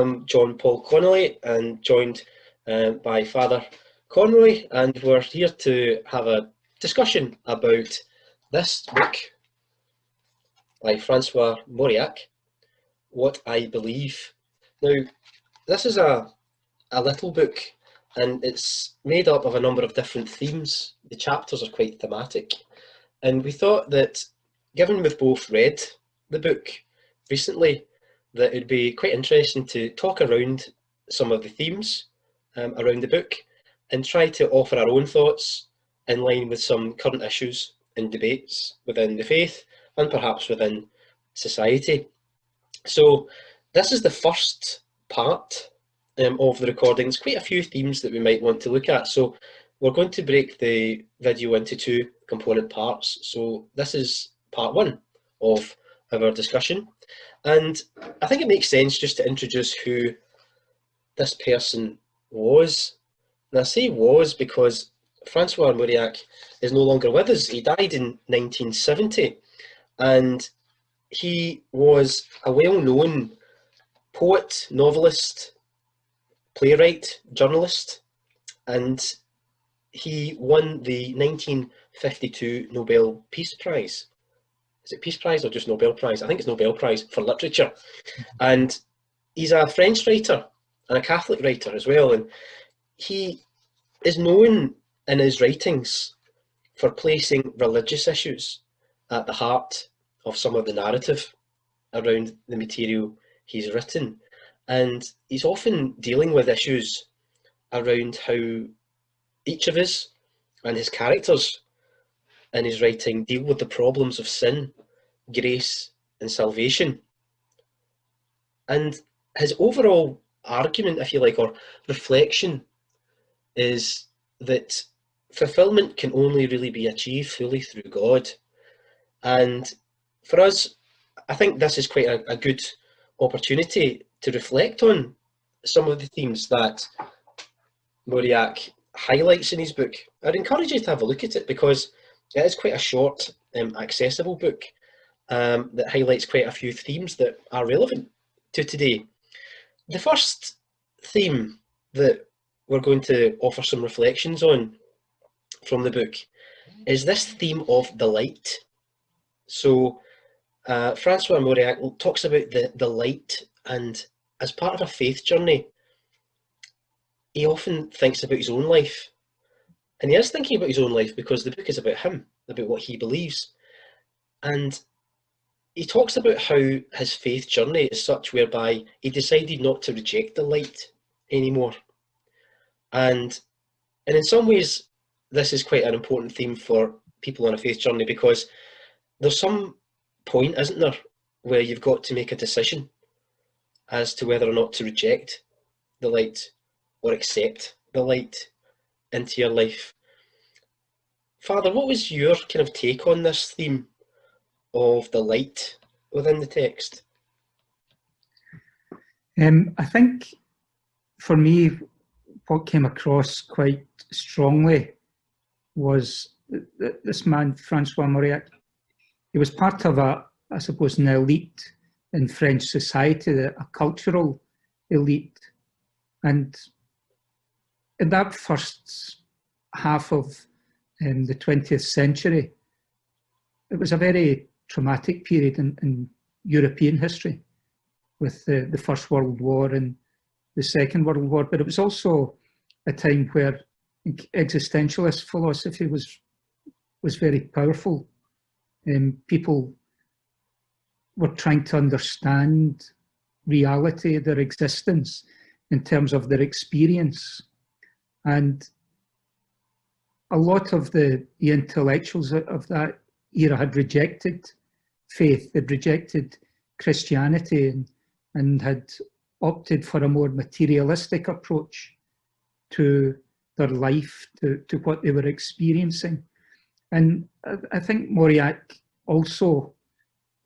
I'm John Paul Connelly and joined by Father Conroy, and we're here to have a discussion about this book by Francois Mauriac, What I Believe. Now, this is a little book, and it's made up of a number of different themes. The chapters are quite thematic, and we thought that, given we've both read the book recently, that it'd be quite interesting to talk around some of the themes around the book and try to offer our own thoughts in line with some current issues and debates within the faith and perhaps within society. So this is the first part of the recordings, quite a few themes that we might want to look at. So we're going to break the video into two component parts. So this is part one of our discussion. And I think it makes sense just to introduce who this person was. And I say was because Francois Mauriac is no longer with us. He died in 1970, and he was a well-known poet, novelist, playwright, journalist, and he won the 1952 Nobel Peace Prize. Is it Peace Prize or just Nobel Prize? I think it's Nobel Prize for literature. And he's a French writer and a Catholic writer as well. And he is known in his writings for placing religious issues at the heart of some of the narrative around the material he's written. And he's often dealing with issues around how each of us and his characters in his writing deal with the problems of sin, grace, and salvation. And his overall argument, if you like, or reflection, is that fulfillment can only really be achieved fully through God. And for us, I think this is quite a good opportunity to reflect on some of the themes that Mauriac highlights in his book. I'd encourage you to have a look at it because it is quite a short, accessible book that highlights quite a few themes that are relevant to today. The first theme that we're going to offer some reflections on from the book is this theme of the light. So Francois Mauriac talks about the light, and as part of a faith journey, he often thinks about his own life. And he is thinking about his own life because the book is about him, about what he believes. And he talks about how his faith journey is such whereby he decided not to reject the light anymore. And in some ways, this is quite an important theme for people on a faith journey because there's some point, isn't there, where you've got to make a decision as to whether or not to reject the light or accept the light into your life. Father, what was your kind of take on this theme of the light within the text? I think for me, what came across quite strongly was this man, Francois Mauriac. He was part of I suppose, an elite in French society, a cultural elite. And in that first half of the 20th century, it was a very traumatic period in European history with the First World War and the Second World War, but it was also a time where existentialist philosophy was very powerful. People were trying to understand reality, their existence, in terms of their experience. And a lot of the intellectuals of that era had rejected faith, had rejected Christianity, and had opted for a more materialistic approach to their life, to what they were experiencing. And I think Mauriac also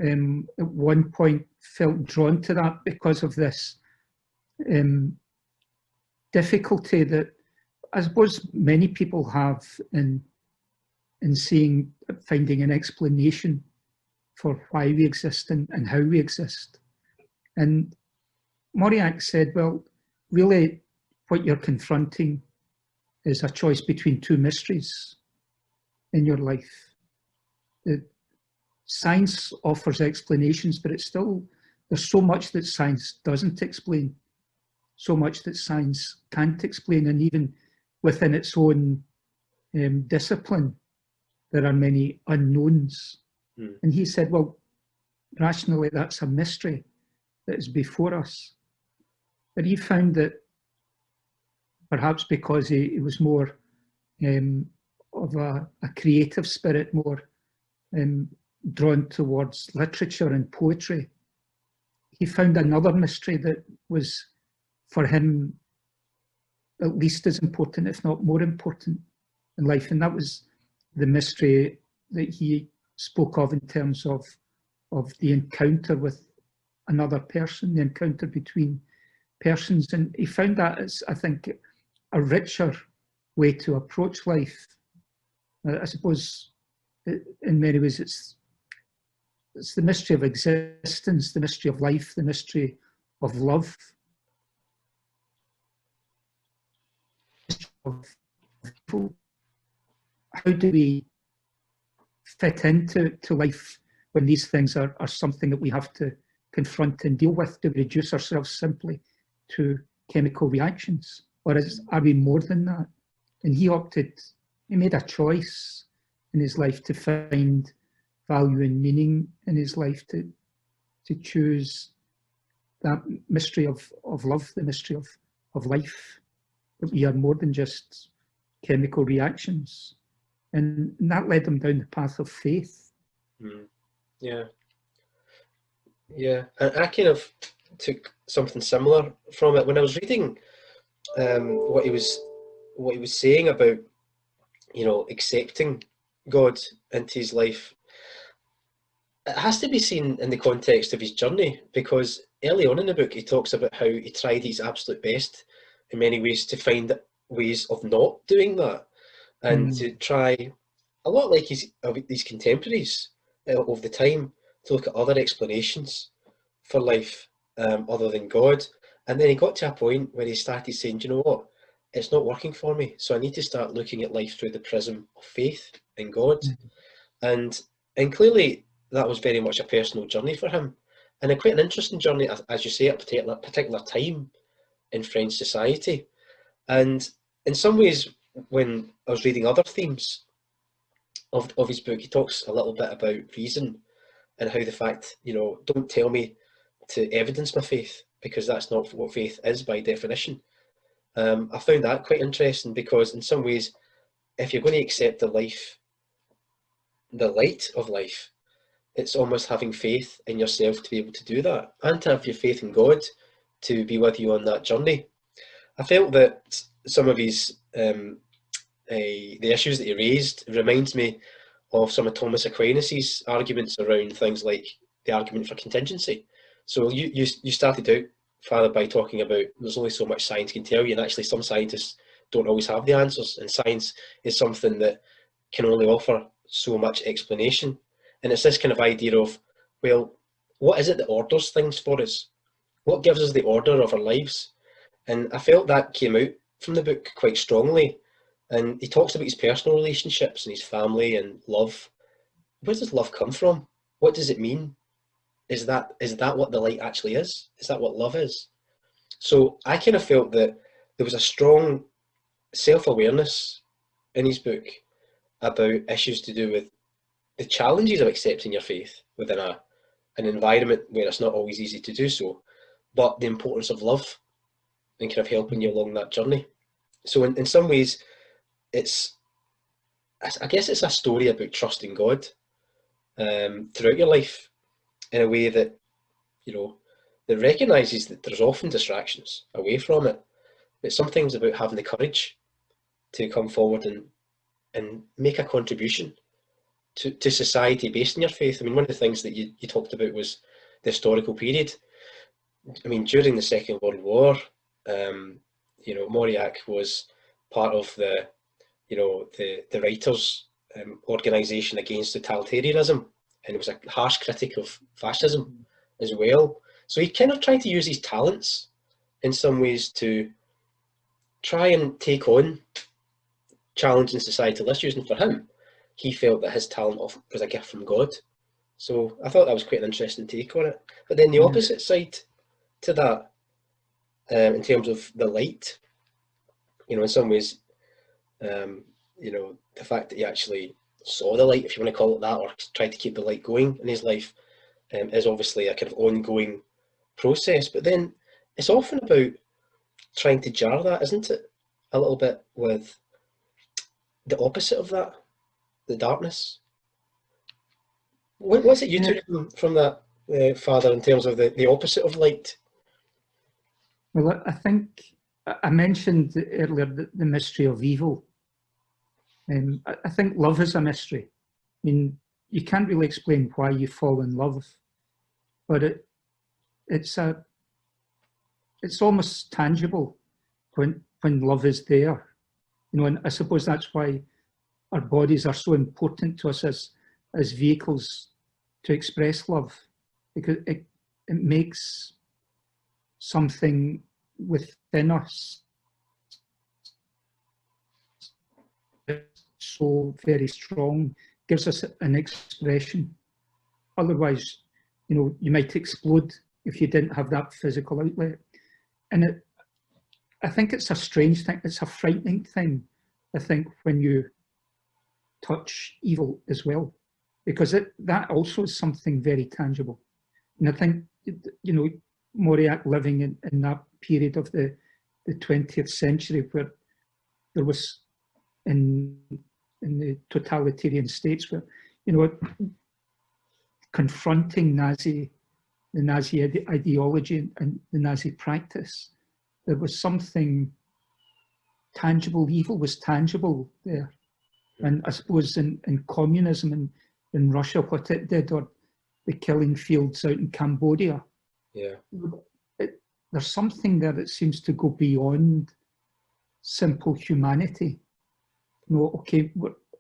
at one point felt drawn to that because of this difficulty that I suppose many people have in finding an explanation for why we exist and how we exist. And Mauriac said, well, really what you're confronting is a choice between two mysteries in your life. Science offers explanations, but there's so much that science doesn't explain, so much that science can't explain, and even within its own discipline, there are many unknowns. And he said, well, rationally, that's a mystery that is before us. But he found that perhaps because he was more of a creative spirit, more drawn towards literature and poetry, he found another mystery that was, for him, at least as important, if not more important in life. And that was the mystery that he spoke of in terms of the encounter with another person, the encounter between persons. And he found that as, I think, a richer way to approach life. I suppose in many ways it's the mystery of existence, the mystery of life, the mystery of love. How do we fit into life when these things are something that we have to confront and deal with? Do we reduce ourselves simply to chemical reactions? Or are we more than that? And he made a choice in his life to find value and meaning in his life, to choose that mystery of love, the mystery of life, that we are more than just chemical reactions. And that led him down the path of faith. Yeah. And I kind of took something similar from it when I was reading what he was saying about, accepting God into his life. It has to be seen in the context of his journey, because early on in the book he talks about how he tried his absolute best in many ways to find ways of not doing that, and to try, a lot like these contemporaries of the time, to look at other explanations for life other than God. And then he got to a point where he started saying, do you know what, it's not working for me, so I need to start looking at life through the prism of faith in God. And clearly that was very much a personal journey for him, and quite an interesting journey, as you say, at a particular time in French society. And in some ways, when I was reading other themes of his book, he talks a little bit about reason, and how the fact, don't tell me to evidence my faith, because that's not what faith is by definition. I found that quite interesting, because in some ways, if you're going to accept the light of life, it's almost having faith in yourself to be able to do that, and to have your faith in God to be with you on that journey. I felt that some of his the issues that he raised reminds me of some of Thomas Aquinas' arguments around things like the argument for contingency. So you started out, Father, by talking about there's only so much science can tell you, and actually some scientists don't always have the answers, and science is something that can only offer so much explanation. And it's this kind of idea of, well, what is it that orders things for us? What gives us the order of our lives? And I felt that came out from the book quite strongly. And he talks about his personal relationships and his family and love. Where does love come from? What does it mean? Is that what the light actually is? Is that what love is? So I kind of felt that there was a strong self-awareness in his book about issues to do with the challenges of accepting your faith within an environment where it's not always easy to do so, but the importance of love and kind of helping you along that journey. So in some ways, I guess it's a story about trusting God throughout your life in a way that, that recognises that there's often distractions away from it. It's sometimes about having the courage to come forward and make a contribution to society based on your faith. I mean, one of the things that you talked about was the historical period. I mean, during the Second World War, Mauriac was part of the writers' organisation against totalitarianism, and he was a harsh critic of fascism as well. So he kind of tried to use his talents in some ways to try and take on challenging societal issues. And for him, he felt that his talent was a gift from God. So I thought that was quite an interesting take on it. But then the opposite side to that, in terms of the light, in some ways, the fact that he actually saw the light, if you want to call it that, or tried to keep the light going in his life, is obviously a kind of ongoing process. But then it's often about trying to jar that, isn't it? A little bit with the opposite of that, the darkness. What's it you took from that, Father, in terms of the opposite of light? Well, I think I mentioned earlier the mystery of evil. I think love is a mystery. I mean, you can't really explain why you fall in love, but it's almost tangible when love is there. And I suppose that's why our bodies are so important to us as vehicles to express love, because it makes something within us so very strong, gives us an expression. Otherwise, you might explode if you didn't have that physical outlet. And I think it's a strange thing, it's a frightening thing, I think, when you touch evil as well, because that also is something very tangible. And I think, Mauriac living in that period of the 20th century where there was in the totalitarian states where, confronting the Nazi ideology and the Nazi practice, there was something tangible. Evil was tangible there. And I suppose in communism and in Russia, what it did, or the killing fields out in Cambodia, there's something there that seems to go beyond simple humanity. Okay,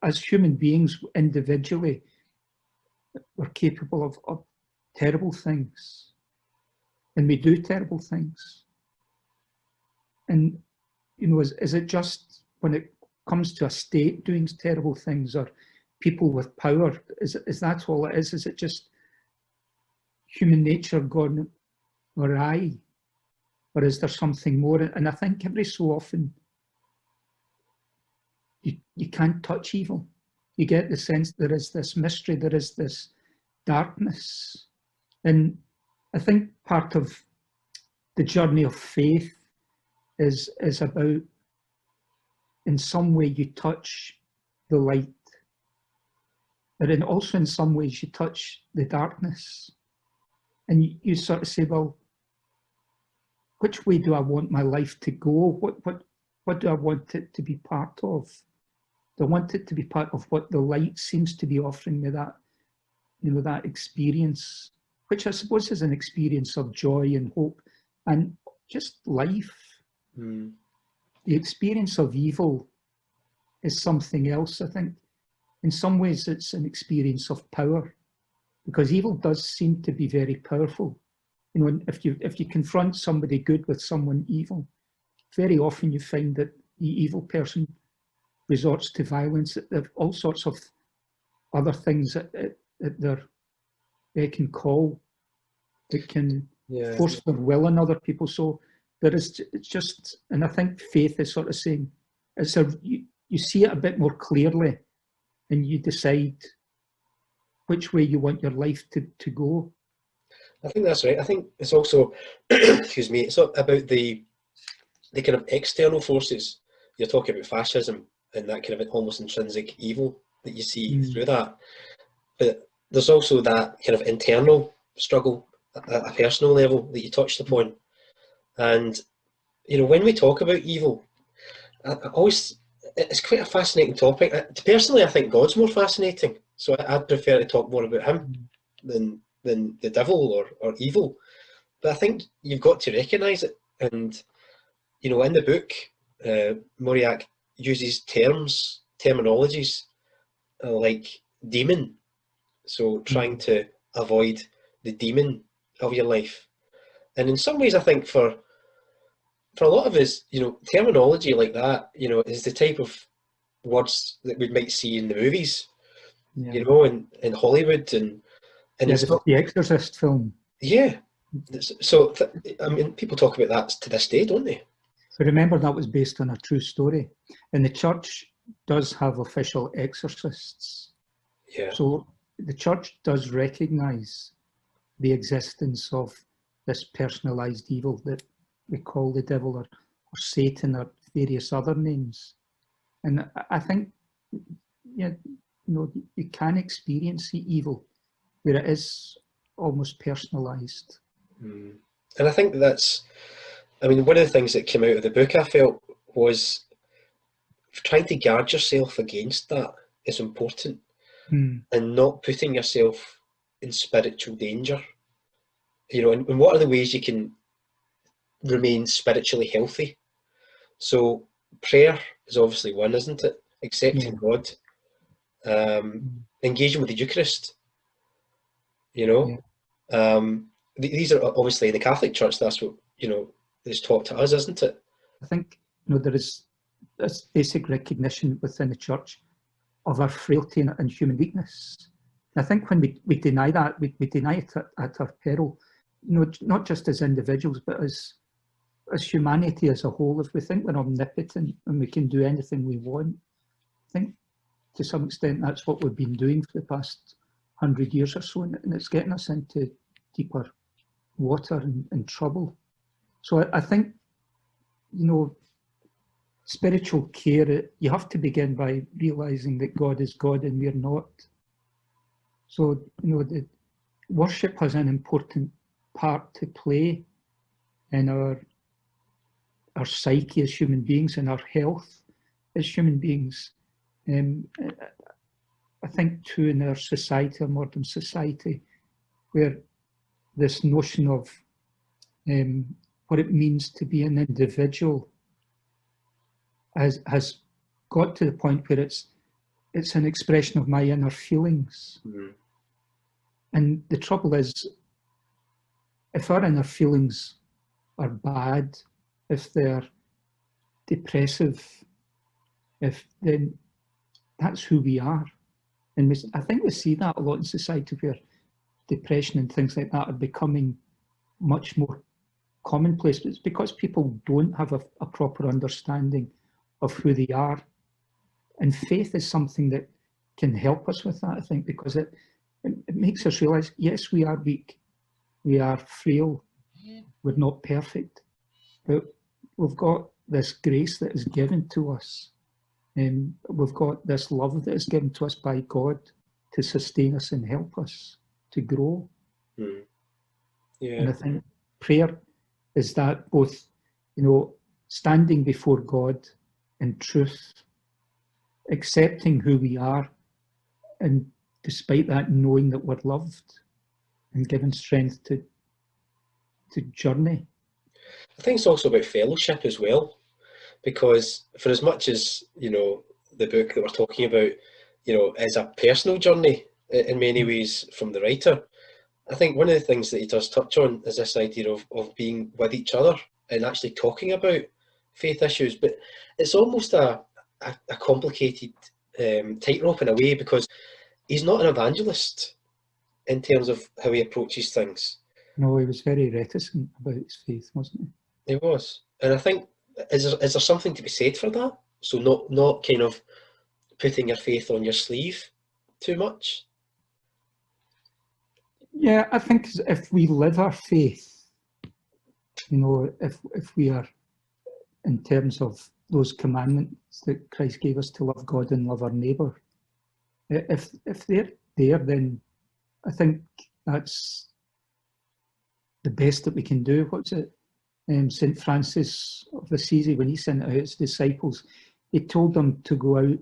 as human beings, individually, we're capable of terrible things, and we do terrible things. And is it just when it comes to a state doing terrible things, or people with power? Is that all it is? Is it just human nature gone awry, or is there something more? And I think every so often you can't touch evil. You get the sense there is this mystery, there is this darkness. And I think part of the journey of faith is about, in some way you touch the light, but also in some ways you touch the darkness. And you sort of say, well, which way do I want my life to go? What do I want it to be part of? Do I want it to be part of what the light seems to be offering me, that, that experience, which I suppose is an experience of joy and hope and just life. The experience of evil is something else, I think. In some ways, it's an experience of power, because evil does seem to be very powerful. If you confront somebody good with someone evil, very often you find that the evil person resorts to violence. There are all sorts of other things at their beck and call that can force their will on other people. So it's just, and I think faith is sort of saying, you see it a bit more clearly, and you decide which way you want your life to go. I think that's right. I think it's also, excuse me, it's about the kind of external forces. You're talking about fascism and that kind of almost intrinsic evil that you see through that. But there's also that kind of internal struggle at a personal level that you touched upon. And, when we talk about evil, it's quite a fascinating topic. Personally, I think God's more fascinating. So I'd prefer to talk more about him than the devil or evil. But I think you've got to recognise it. And, in the book, Mauriac uses terminologies like demon. So trying to avoid the demon of your life. And in some ways, I think for a lot of us, terminology like that, is the type of words that we might see in the movies, Yeah. in Hollywood, and it's not, the Exorcist film. yeah. So I mean, people talk about that to this day, don't they? But remember, that was based on a true story, and the church does have official exorcists. Yeah. So the church does recognise the existence of this personalised evil that we call the devil, or Satan, or various other names. And I think, you can experience the evil where it is almost personalised. And I think one of the things that came out of the book, I felt, was trying to guard yourself against that is important, and not putting yourself in spiritual danger. And what are the ways you can remain spiritually healthy? So prayer is obviously one, isn't it? Accepting God, engaging with the Eucharist. These are obviously in the Catholic Church. That's what is taught to us, isn't it? I think there is this basic recognition within the church of our frailty and human weakness. And I think when we deny that, we deny it at our peril. Not just as individuals, but as humanity as a whole. If we think we're omnipotent and we can do anything we want, I think to some extent that's what we've been doing for the past 100 years or so, and it's getting us into deeper water and trouble. So I think, spiritual care, you have to begin by realising that God is God and we're not. So, the worship has an important part to play in our psyche as human beings and our health as human beings. I think too in our society, our modern society, where this notion of what it means to be an individual has got to the point where it's an expression of my inner feelings. And the trouble is, if our inner feelings are bad, if they're depressive, then that's who we are. And I think we see that a lot in society, where depression and things like that are becoming much more commonplace. But it's because people don't have a proper understanding of who they are. And faith is something that can help us with that, I think, because it makes us realise, yes, we are weak, we are frail, we're not perfect, but we've got this grace that is given to us, and we've got this love that is given to us by God to sustain us and help us to grow. And I think prayer is that, both, standing before God in truth, accepting who we are, and despite that, knowing that we're loved and given strength to journey. I think it's also about fellowship as well, because for as much as the book that we're talking about is a personal journey in many ways from the writer, I think one of the things that he does touch on is this idea of being with each other and actually talking about faith issues. But it's almost a complicated tightrope in a way, because he's not an evangelist in terms of how he approaches things. No, he was very reticent about his faith, wasn't he? He was. And I think, is there something to be said for that? So not kind of putting your faith on your sleeve too much? Yeah, I think if we live our faith, if we are, in terms of those commandments that Christ gave us to love God and love our neighbour, if they're there, then I think that's the best that we can do. What's it? St. Francis of Assisi, when he sent out his disciples, he told them to go out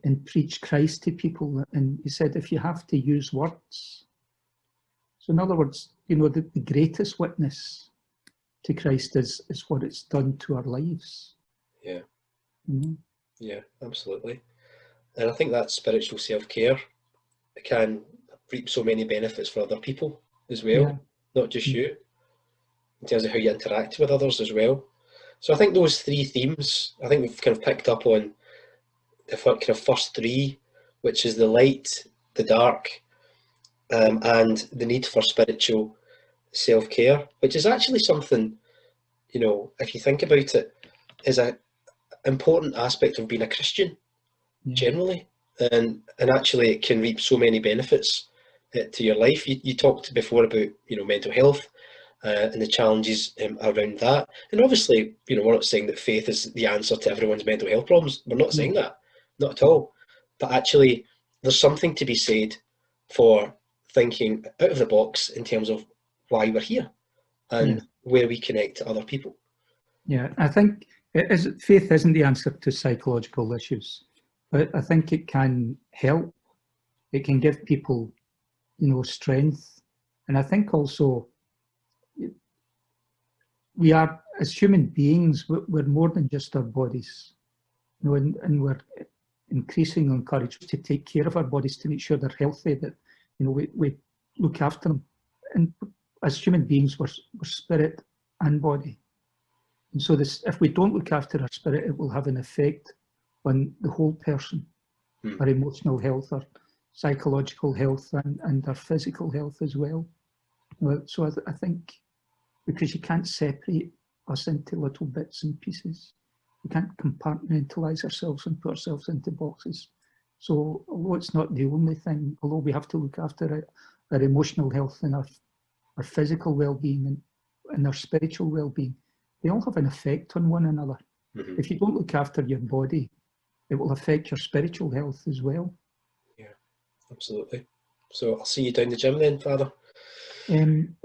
and preach Christ to people. And he said, if you have to use words. So in other words, the greatest witness to Christ is what it's done to our lives. Yeah. Yeah, absolutely. And I think that spiritual self-care can reap so many benefits for other people as well, not just you. in terms of how you interact with others as well. So I think those three themes, I think we've kind of picked up on the kind of first three, which is the light, the dark, and the need for spiritual self-care, which is actually something, you know, if you think about it, is an important aspect of being a Christian generally, and actually it can reap so many benefits to your life. You talked before about, you know, mental health and the challenges around that, and obviously, you know, we're not saying that faith is the answer to everyone's mental health problems. We're not saying that, not at all. But actually, there's something to be said for thinking out of the box in terms of why we're here and where we connect to other people. Yeah, I think faith isn't the answer to psychological issues, but I think it can help. It can give people, you know, strength. And I think also we are, as human beings, we're more than just our bodies, you know, and we're increasingly encouraged to take care of our bodies, to make sure they're healthy, that, you know, we look after them. And as human beings, we're spirit and body. And so if we don't look after our spirit, it will have an effect on the whole person, our emotional health, our psychological health, and our physical health as well. So I think, because you can't separate us into little bits and pieces, we can't compartmentalize ourselves and put ourselves into boxes. So although it's not the only thing, although we have to look after our emotional health and our physical well-being and our spiritual well-being, they all have an effect on one another. If you don't look after your body, it will affect your spiritual health as well. Yeah, absolutely. So I'll see you down the gym then, Father.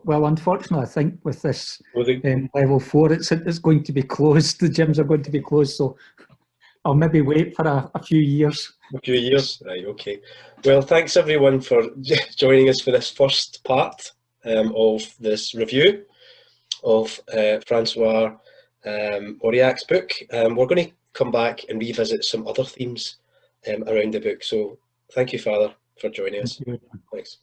Well, unfortunately, I think with this level 4, it's going to be closed. The gyms are going to be closed, so I'll maybe wait for a few years. A few years, right? Okay. Well, thanks everyone for joining us for this first part of this review of Francois Mauriac's book. We're going to come back and revisit some other themes around the book. So thank you, Father, for joining us. Thank you. Thanks.